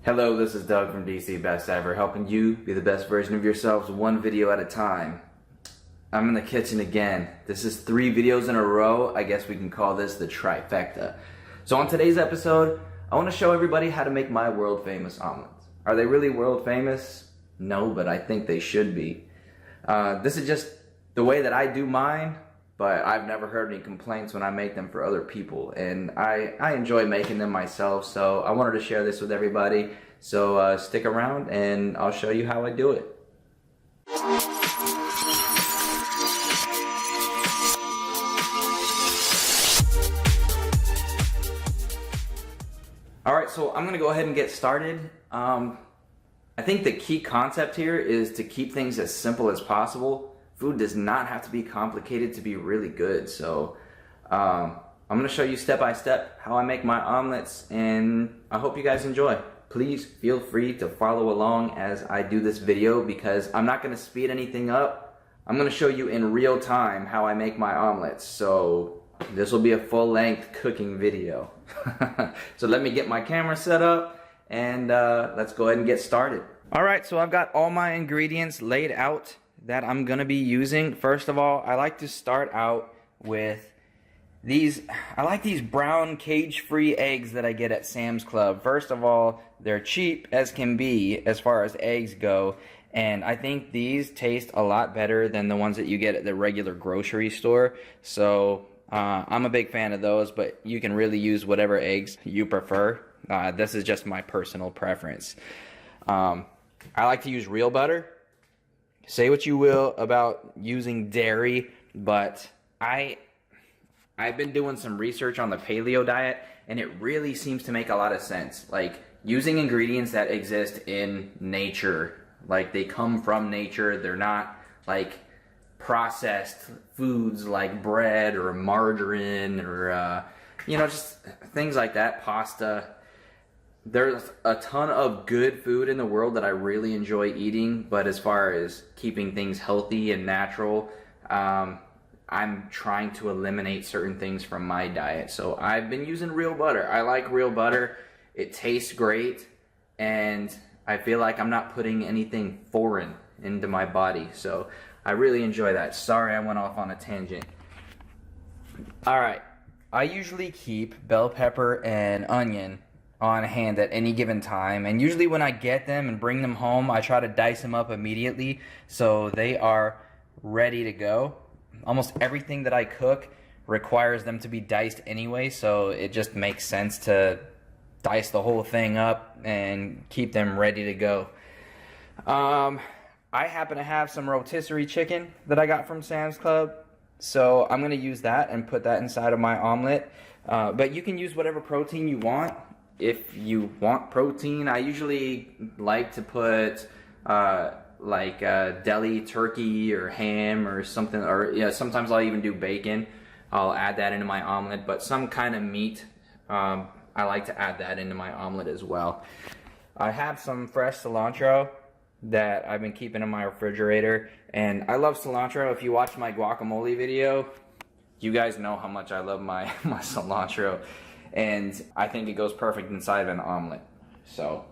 Hello, this is Doug from DC Best Ever, helping you be the best version of yourselves one video at a time. I'm in the kitchen again. This is 3 videos in a row. I guess we can call this the trifecta. So on today's episode, I want to show everybody how to make my world famous omelets. Are they really world famous? No, but I think they should be. This is just the way that I do mine, but I've never heard any complaints when I make them for other people, and I enjoy making them myself, so I wanted to share this with everybody. So stick around and I'll show you how I do it. Alright, so I'm going to go ahead and get started. I think the key concept here is to keep things as simple as possible. Food does not have to be complicated to be really good. So I'm going to show you step by step how I make my omelets, and I hope you guys enjoy. Please feel free to follow along as I do this video, because I'm not going to speed anything up. I'm going to show you in real time how I make my omelets. So this will be a full-length cooking video. So let me get my camera set up and let's go ahead and get started. Alright, so I've got all my ingredients laid out that I'm gonna be using. First of all, I like to start out with these. I like these brown cage-free eggs that I get at Sam's Club. First of all, they're cheap as can be as far as eggs go, and I think these taste a lot better than the ones that you get at the regular grocery store. So I'm a big fan of those, but you can really use whatever eggs you prefer. This is just my personal preference. I like to use real butter. Say what you will about using dairy, but I've been doing some research on the paleo diet, and it really seems to make a lot of sense. Like, using ingredients that exist in nature, like they come from nature, they're not like processed foods like bread or margarine or you know, just things like that, pasta. There's a ton of good food in the world that I really enjoy eating, but as far as keeping things healthy and natural, I'm trying to eliminate certain things from my diet. So I've been using real butter. I like real butter. It tastes great, and I feel like I'm not putting anything foreign into my body. So I really enjoy that. Sorry, I went off on a tangent. Alright, I usually keep bell pepper and onion on hand at any given time, and usually when I get them and bring them home, I try to dice them up immediately so they are ready to go. Almost everything that I cook requires them to be diced anyway, so it just makes sense to dice the whole thing up and keep them ready to go. I happen to have some rotisserie chicken that I got from Sam's Club, so I'm going to use that and put that inside of my omelet. But you can use whatever protein you want. If you want protein, I usually like to put like deli turkey or ham or something, or yeah, sometimes I'll even do bacon. I'll add that into my omelet, but some kind of meat, I like to add that into my omelet as well. I have some fresh cilantro that I've been keeping in my refrigerator, and I love cilantro. If you watch my guacamole video, you guys know how much I love my cilantro, and I think it goes perfect inside of an omelet. So,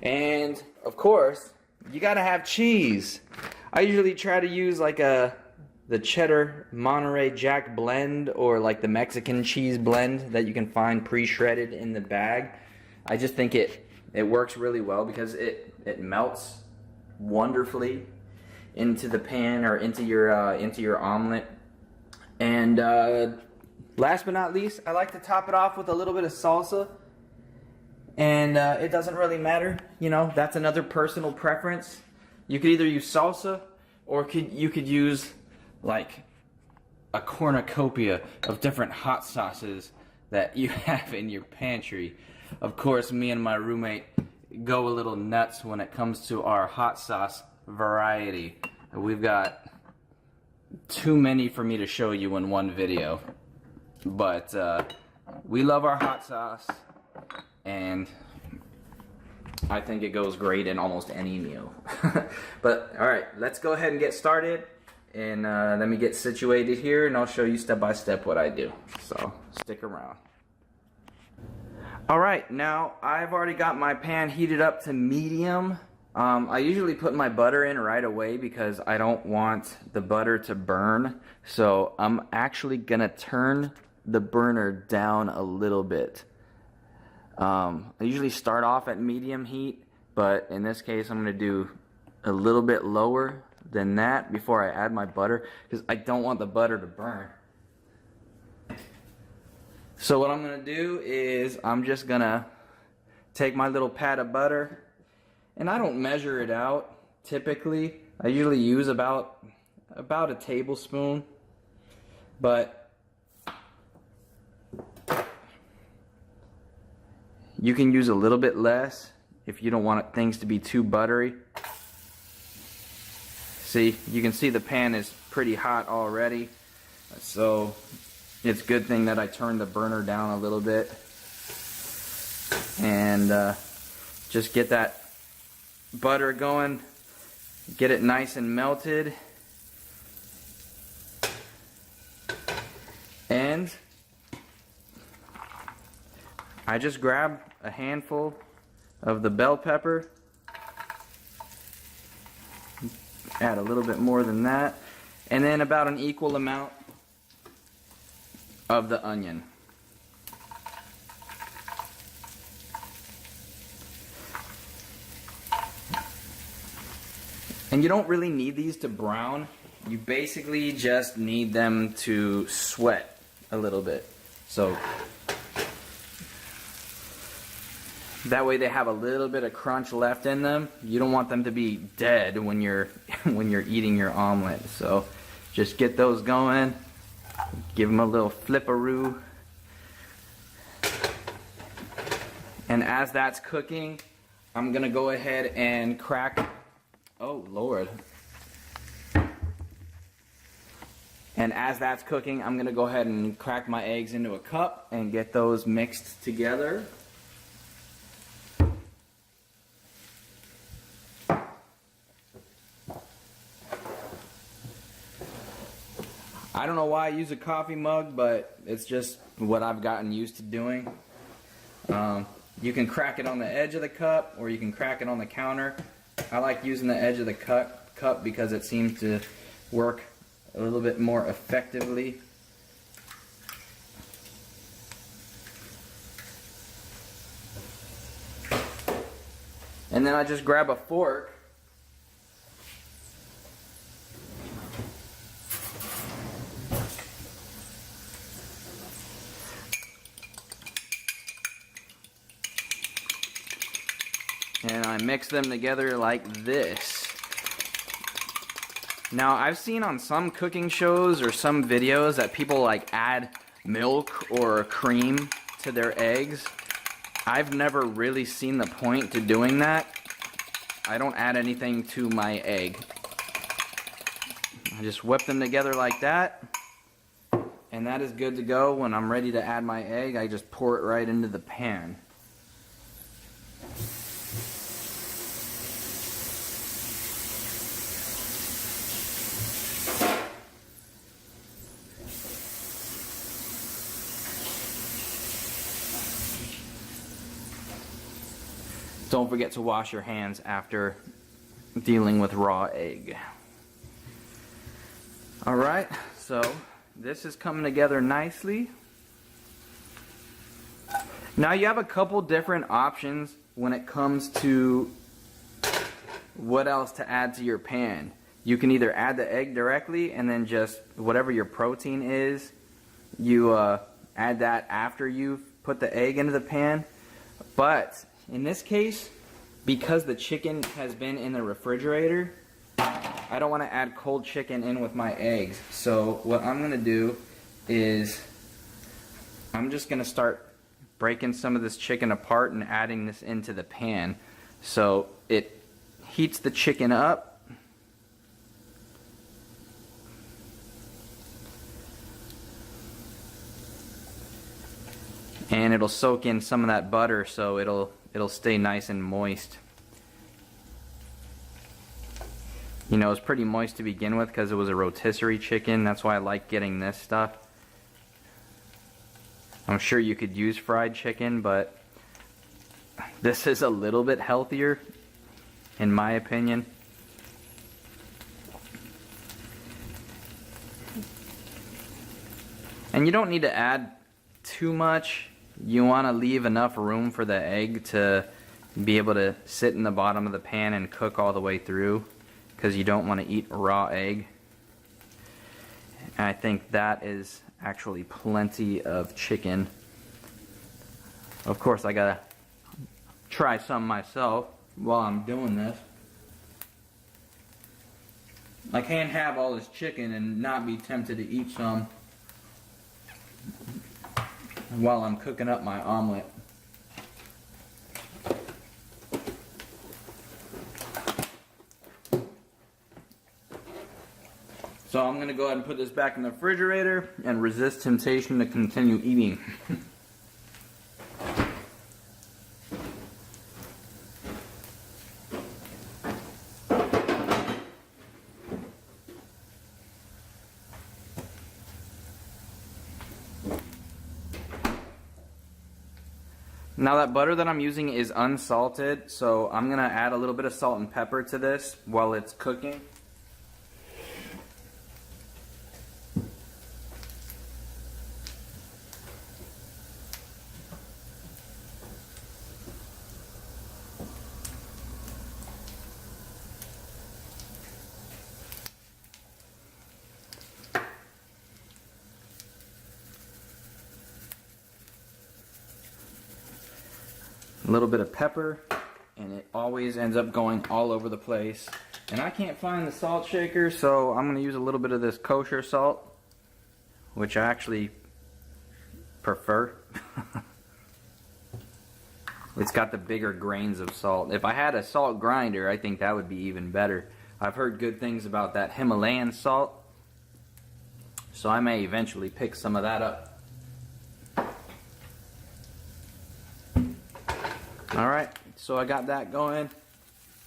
and of course, you gotta have cheese. I usually try to use like the cheddar Monterey Jack blend, or like the Mexican cheese blend that you can find pre-shredded in the bag. I just think it works really well because it melts wonderfully into the pan or into your omelet. And last but not least, I like to top it off with a little bit of salsa. And it doesn't really matter, you know, that's another personal preference. You could either use salsa, or you could use like a cornucopia of different hot sauces that you have in your pantry. Of course, me and my roommate go a little nuts when it comes to our hot sauce variety. We've got too many for me to show you in one video, but we love our hot sauce, and I think it goes great in almost any meal. But alright, let's go ahead and get started, and let me get situated here, and I'll show you step by step what I do. So stick around. Alright, now I've already got my pan heated up to medium. I usually put my butter in right away because I don't want the butter to burn. So I'm actually gonna turn the burner down a little bit. I usually start off at medium heat, but in this case I'm gonna do a little bit lower than that before I add my butter because I don't want the butter to burn. So what I'm gonna do is I'm just gonna take my little pat of butter, and I don't measure it out typically. I usually use about a tablespoon, but you can use a little bit less if you don't want things to be too buttery. See, you can see the pan is pretty hot already, so it's a good thing that I turned the burner down a little bit and just get that butter going, get it nice and melted, and I just grab a handful of the bell pepper, add a little bit more than that, and then about an equal amount of the onion. And you don't really need these to brown. You basically just need them to sweat a little bit. So that way they have a little bit of crunch left in them. You don't want them to be dead when you're eating your omelet. So just get those going. Give them a little flipperoo. And as that's cooking, I'm gonna go ahead and crack, oh Lord. And as that's cooking, I'm gonna go ahead and crack my eggs into a cup and get those mixed together. I don't know why I use a coffee mug, but it's just what I've gotten used to doing. You can crack it on the edge of the cup, or you can crack it on the counter. I like using the edge of the cup because it seems to work a little bit more effectively. And then I just grab a fork and I mix them together like this. Now I've seen on some cooking shows or some videos that people like add milk or cream to their eggs. I've never really seen the point to doing that. I don't add anything to my egg. I just whip them together like that, and that is good to go. When I'm ready to add my egg, I just pour it right into the pan. Don't forget to wash your hands after dealing with raw egg. Alright, so this is coming together nicely. Now you have a couple different options when it comes to what else to add to your pan. You can either add the egg directly and then just whatever your protein is, you add that after you've put the egg into the pan. But in this case, because the chicken has been in the refrigerator, I don't want to add cold chicken in with my eggs. So what I'm going to do is I'm just going to start breaking some of this chicken apart and adding this into the pan. So it heats the chicken up. And it'll soak in some of that butter, so it'll stay nice and moist. You know, it's pretty moist to begin with because it was a rotisserie chicken. That's why I like getting this stuff. I'm sure you could use fried chicken, but This is a little bit healthier, in my opinion. And you don't need to add too much. You want to leave enough room for the egg to be able to sit in the bottom of the pan and cook all the way through, because you don't want to eat raw egg. And I think that is actually plenty of chicken. Of course, I gotta try some myself while I'm doing this. I can't have all this chicken and not be tempted to eat some while I'm cooking up my omelet. So I'm going to go ahead and put this back in the refrigerator and resist temptation to continue eating. Now that butter that I'm using is unsalted, so I'm going to add a little bit of salt and pepper to this while it's cooking. A little bit of pepper, and it always ends up going all over the place. And I can't find the salt shaker, so I'm going to use a little bit of this kosher salt, which I actually prefer. It's got the bigger grains of salt. If I had a salt grinder, I think that would be even better. I've heard good things about that Himalayan salt, so I may eventually pick some of that up. Alright, so I got that going.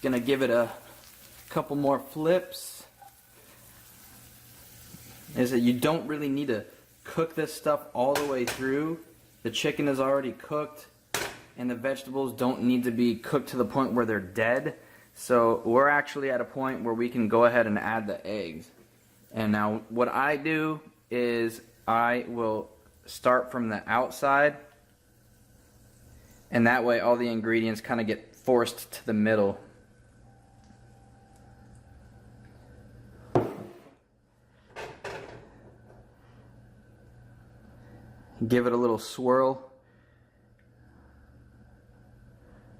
Gonna give it a couple more flips. Is that you don't really need to cook this stuff all the way through. The chicken is already cooked, and the vegetables don't need to be cooked to the point where they're dead. So we're actually at a point where we can go ahead and add the eggs. And now what I do is I will start from the outside, and that way all the ingredients kind of get forced to the middle. Give it a little swirl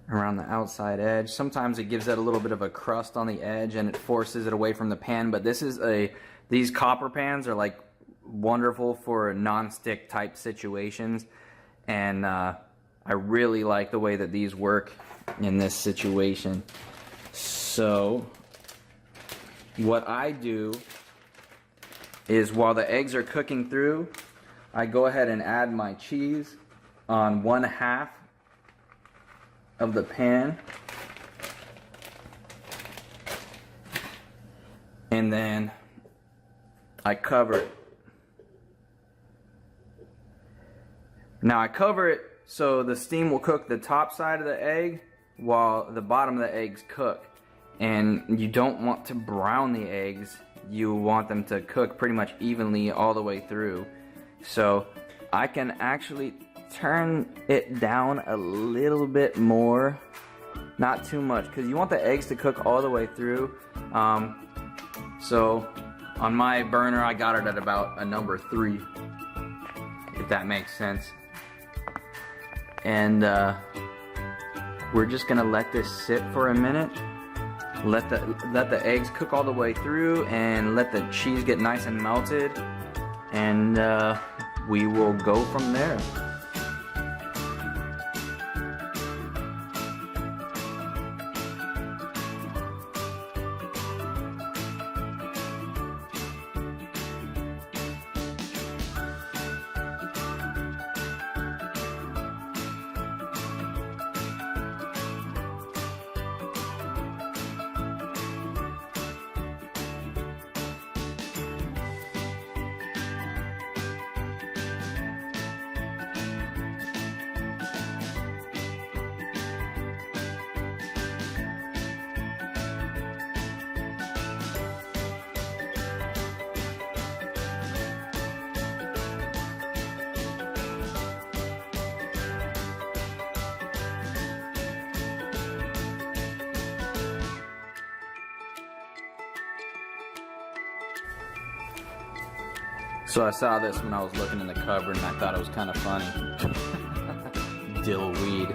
around the outside edge. Sometimes it gives it a little bit of a crust on the edge and it forces it away from the pan, but these copper pans are like wonderful for non-stick type situations, and I really like the way that these work in this situation. So what I do is, while the eggs are cooking through, I go ahead and add my cheese on 1/2 of the pan, and then I cover it. Now I cover it so the steam will cook the top side of the egg while the bottom of the eggs cook. And you don't want to brown the eggs, you want them to cook pretty much evenly all the way through. So I can actually turn it down a little bit more, not too much, because you want the eggs to cook all the way through. So on my burner I got it at about a number 3, if that makes sense. And we're just gonna let this sit for a minute. Let the eggs cook all the way through, and let the cheese get nice and melted, and we will go from there. So I saw this when I was looking in the cupboard and I thought it was kind of funny. Dill weed.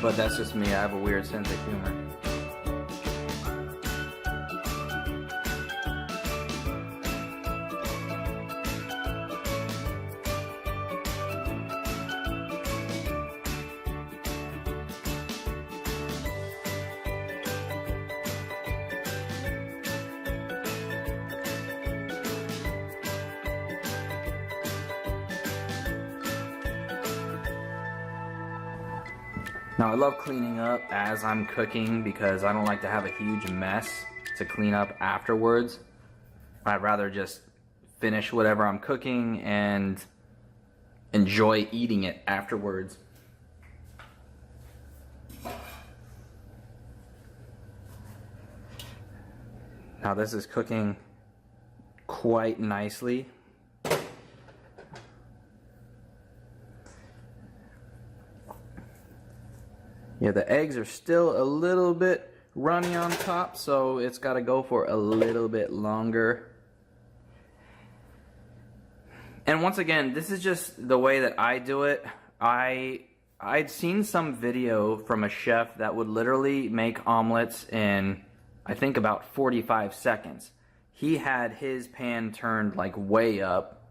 But that's just me, I have a weird sense of humor. Now I love cleaning up as I'm cooking because I don't like to have a huge mess to clean up afterwards. I'd rather just finish whatever I'm cooking and enjoy eating it afterwards. Now this is cooking quite nicely. Yeah, the eggs are still a little bit runny on top, so it's got to go for a little bit longer. And once again, this is just the way that I do it. I'd seen some video from a chef that would literally make omelets in, I think, about 45 seconds. He had his pan turned like way up,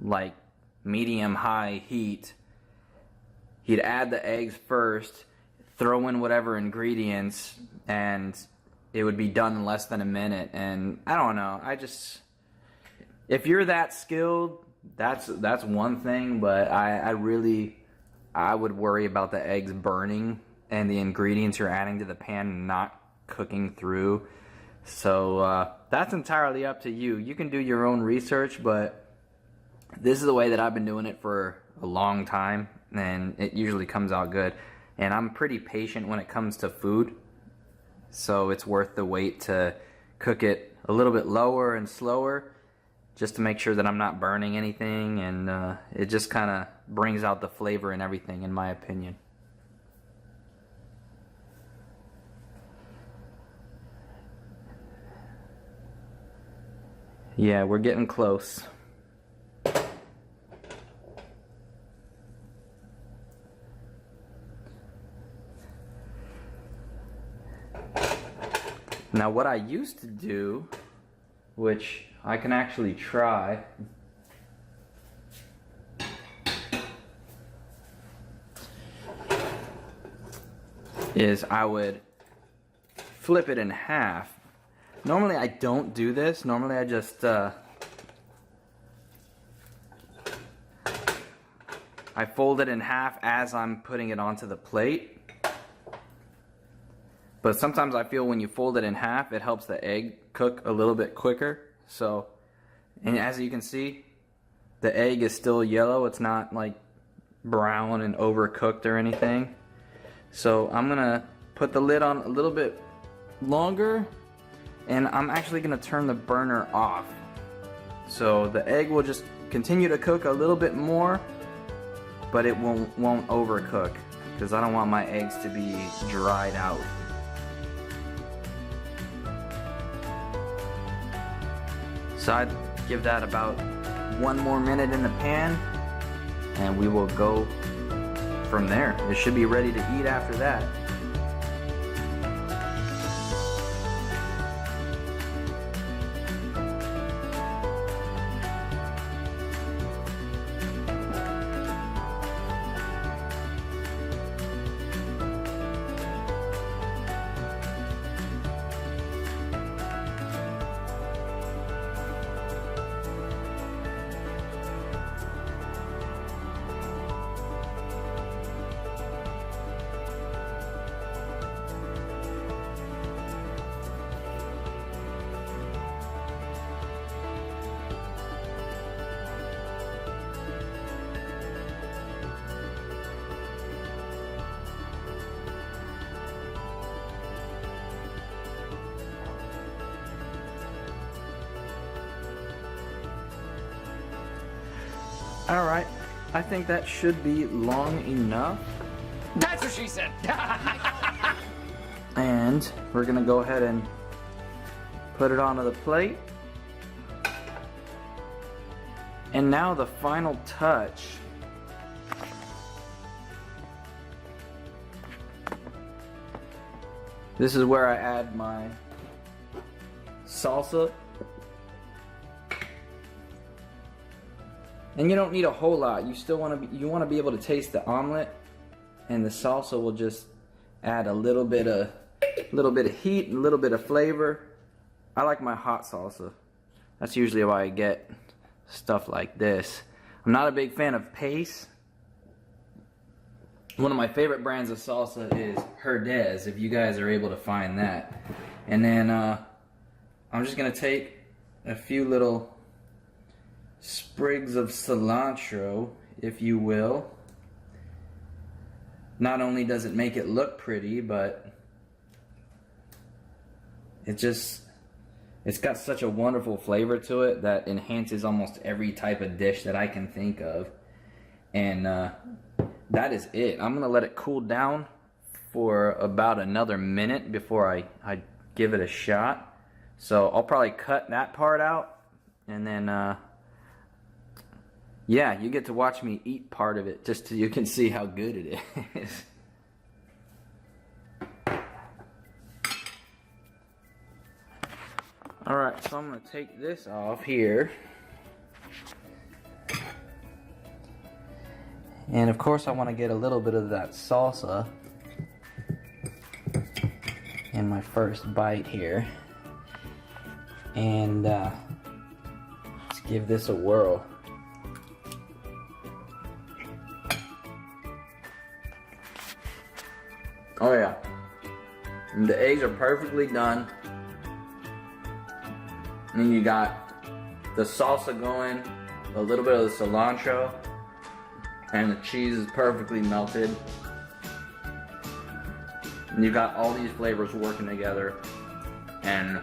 like medium-high heat. He'd add the eggs first, throw in whatever ingredients, and it would be done in less than a minute. And I don't know, if you're that skilled, that's one thing, but I would worry about the eggs burning and the ingredients you're adding to the pan not cooking through. So that's entirely up to you. You can do your own research, but this is the way that I've been doing it for a long time, and it usually comes out good. And I'm pretty patient when it comes to food, so it's worth the wait to cook it a little bit lower and slower, just to make sure that I'm not burning anything, and it just kind of brings out the flavor and everything, in my opinion. Yeah, we're getting close. Now what I used to do, which I can actually try, is I would flip it in half. Normally I don't do this. Normally I just I fold it in half as I'm putting it onto the plate. But sometimes I feel when you fold it in half, it helps the egg cook a little bit quicker. So, and as you can see, the egg is still yellow. It's not like brown and overcooked or anything. So I'm gonna put the lid on a little bit longer, and I'm actually gonna turn the burner off. So the egg will just continue to cook a little bit more, but it won't overcook, because I don't want my eggs to be dried out. So I'd give that about 1 more minute in the pan, and we will go from there. It should be ready to eat after that. Alright, I think that should be long enough. That's what she said! And we're gonna go ahead and Put it onto the plate. And now the final touch. This is where I add my salsa. And you don't need a whole lot. You still want to be able to taste the omelet, and the salsa will just add a little bit of heat and a little bit of flavor. I like my hot salsa. That's usually why I get stuff like this. I'm not a big fan of paste. One of my favorite brands of salsa is Herdez, if you guys are able to find that. And then I'm just gonna take a few little sprigs of cilantro, if you will. Not only does it make it look pretty, but it's got such a wonderful flavor to it that enhances almost every type of dish that I can think of. And that is it. I'm gonna let it cool down for about another minute before I give it a shot. So I'll probably cut that part out, and then yeah, you get to watch me eat part of it just so you can see how good it is. Alright, so I'm going to take this off here. And of course I want to get a little bit of that salsa in my first bite here. And let's give this a whirl. Oh yeah, and the eggs are perfectly done. And then you got the salsa going, a little bit of the cilantro, and the cheese is perfectly melted. And you got all these flavors working together, and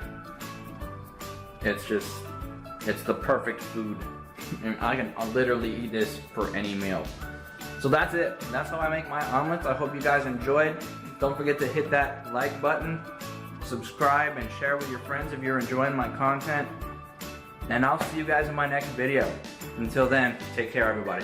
it's the perfect food. And I'll literally eat this for any meal. So that's it. That's how I make my omelets. I hope you guys enjoyed. Don't forget to hit that like button, subscribe, and share with your friends if you're enjoying my content. And I'll see you guys in my next video. Until then, take care, everybody.